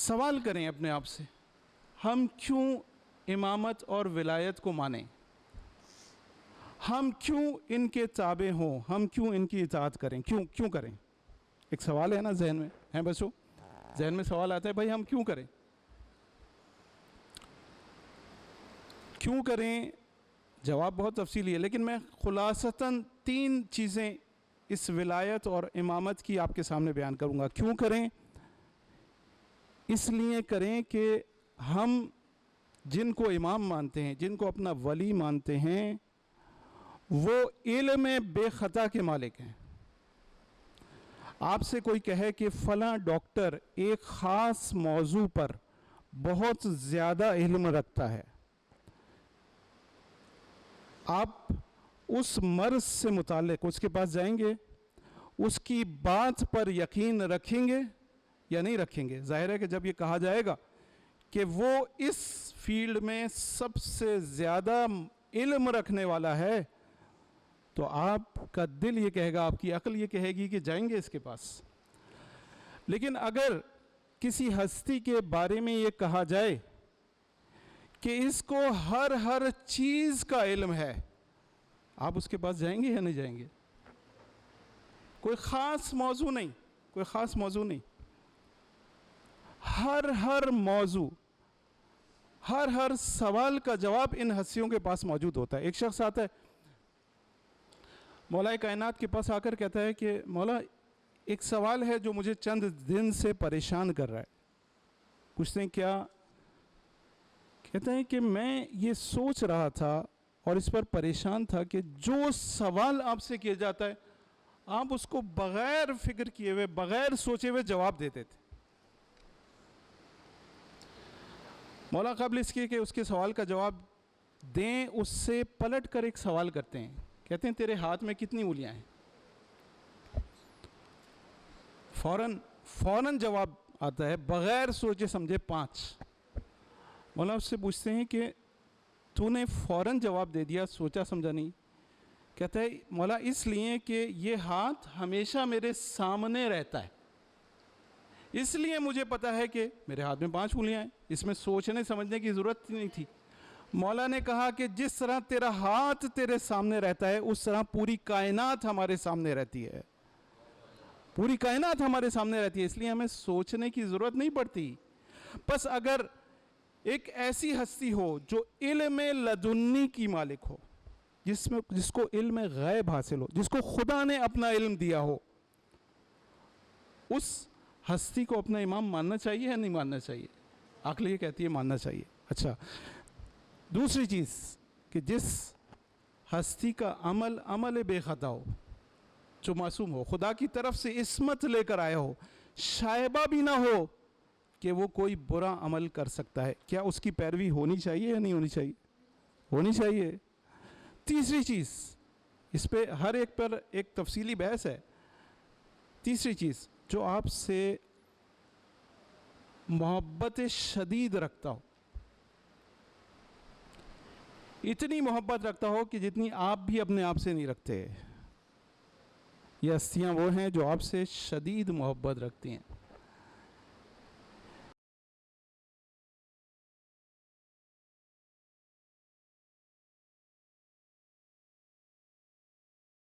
سوال کریں اپنے آپ سے، ہم کیوں امامت اور ولایت کو مانیں؟ ہم کیوں ان کے تابع ہوں؟ ہم کیوں ان کی اطاعت کریں؟ کیوں کریں؟ ایک سوال ہے نا ذہن میں، ہیں بچوں؟ ذہن میں سوال آتا ہے بھائی ہم کیوں کریں؟ کیوں کریں؟ جواب بہت تفصیلی ہے، لیکن میں خلاصتاً 3 چیزیں اس ولایت اور امامت کی آپ کے سامنے بیان کروں گا۔ کیوں کریں؟ اس لیے کریں کہ ہم جن کو امام مانتے ہیں، جن کو اپنا ولی مانتے ہیں، وہ علم بے خطا کے مالک ہیں۔ آپ سے کوئی کہے کہ فلاں ڈاکٹر ایک خاص موضوع پر بہت زیادہ علم رکھتا ہے، آپ اس مرض سے متعلق اس کے پاس جائیں گے، اس کی بات پر یقین رکھیں گے یا نہیں رکھیں گے؟ ظاہر ہے کہ جب یہ کہا جائے گا کہ وہ اس فیلڈ میں سب سے زیادہ علم رکھنے والا ہے، تو آپ کا دل یہ کہے گا، آپ کی عقل یہ کہے گی کہ جائیں گے اس کے پاس۔ لیکن اگر کسی ہستی کے بارے میں یہ کہا جائے کہ اس کو ہر چیز کا علم ہے، آپ اس کے پاس جائیں گے یا نہیں جائیں گے؟ کوئی خاص موضوع نہیں، کوئی خاص موضوع نہیں، ہر موضوع، ہر سوال کا جواب ان ہستیوں کے پاس موجود ہوتا ہے۔ ایک شخص آتا ہے مولا کائنات کے پاس، آ کر کہتا ہے کہ مولا ایک سوال ہے جو مجھے چند دن سے پریشان کر رہا ہے۔ پوچھتے ہیں کیا؟ کہتے ہیں کہ میں یہ سوچ رہا تھا اور اس پر پریشان تھا کہ جو سوال آپ سے کیا جاتا ہے آپ اس کو بغیر فکر کیے ہوئے، بغیر سوچے ہوئے جواب دیتے تھے۔ مولا قبل اس کے کہ اس کے سوال کا جواب دیں، اس سے پلٹ کر ایک سوال کرتے ہیں، کہتے ہیں تیرے ہاتھ میں کتنی انگلیاں ہیں؟ فوراً جواب آتا ہے بغیر سوچے سمجھے 5۔ مولا اس سے پوچھتے ہیں کہ تو نے فوراً جواب دے دیا، سوچا سمجھا نہیں؟ کہتا ہے مولا اس لیے کہ یہ ہاتھ ہمیشہ میرے سامنے رہتا ہے، اس لیے مجھے پتا ہے کہ میرے ہاتھ میں 5 انگلیاں ہیں، اس میں سوچنے سمجھنے کی ضرورت نہیں تھی۔ مولا نے کہا کہ جس طرح تیرا ہاتھ تیرے سامنے رہتا ہے اس طرح پوری کائنات ہمارے سامنے رہتی ہے، پوری کائنات ہمارے سامنے رہتی ہے، اس لیے ہمیں سوچنے کی ضرورت نہیں پڑتی۔ بس اگر ایک ایسی ہستی ہو جو علم لدنی کی مالک ہو، جس کو علم غیب حاصل ہو، جس کو خدا نے اپنا علم دیا ہو، اس ہستی کو اپنا امام ماننا چاہیے یا نہیں ماننا چاہیے؟ عقل یہ کہتی ہے ماننا چاہیے۔ اچھا، دوسری چیز کہ جس ہستی کا عمل بے خطا ہو، جو معصوم ہو، خدا کی طرف سے عصمت لے کر آیا ہو، شائبہ بھی نہ ہو کہ وہ کوئی برا عمل کر سکتا ہے، کیا اس کی پیروی ہونی چاہیے یا نہیں ہونی چاہیے؟ ہونی چاہیے۔ تیسری چیز، اس پہ ہر ایک پر ایک تفصیلی بحث ہے۔ تیسری چیز، جو آپ سے محبت شدید رکھتا ہو، اتنی محبت رکھتا ہو کہ جتنی آپ بھی اپنے آپ سے نہیں رکھتے۔ یہ ہستیاں وہ ہیں جو آپ سے شدید محبت رکھتی ہیں۔